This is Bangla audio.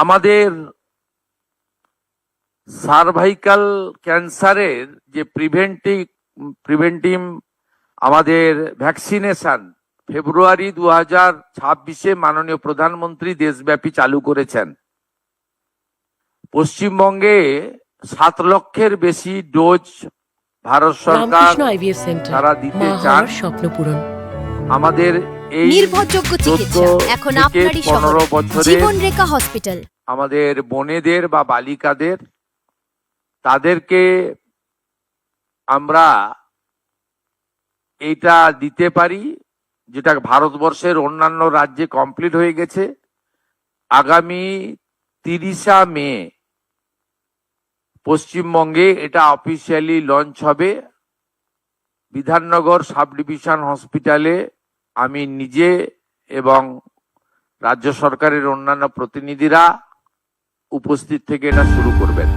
আমাদের সার্ভাইকাল ক্যান্সারের যে প্রিভেন্টিভ আমাদের ভ্যাকসিনেশন ফেব্রুয়ারি 2026-এ মাননীয় প্রধানমন্ত্রী দেশব্যাপী চালু করেছেন। পশ্চিমবঙ্গে 7 লক্ষের বেশি ডোজ ভারত সরকার তারা দিতে চান। স্বপ্নপূরণ আমাদের এই নির্ভরযোগ্য চিকিৎসা এখন আপনারই 15 শহরে বছরের জীবনরেখা হসপিটাল। আমাদের বোনেদের বা বালিকাদের তাদেরকে আমরা এইটা দিতে পারি, যেটা ভারতবর্ষের অন্যান্য রাজ্যে কমপ্লিট হয়ে গেছে। আগামী 30 মে পশ্চিমবঙ্গে এটা অফিসিয়ালি লঞ্চ হবে। বিধাননগর সাব ডিভিশন হসপিটালে আমি নিজে এবং রাজ্য সরকারের অন্যান্য প্রতিনিধিরা উপস্থিত থেকে এটা শুরু করবেন।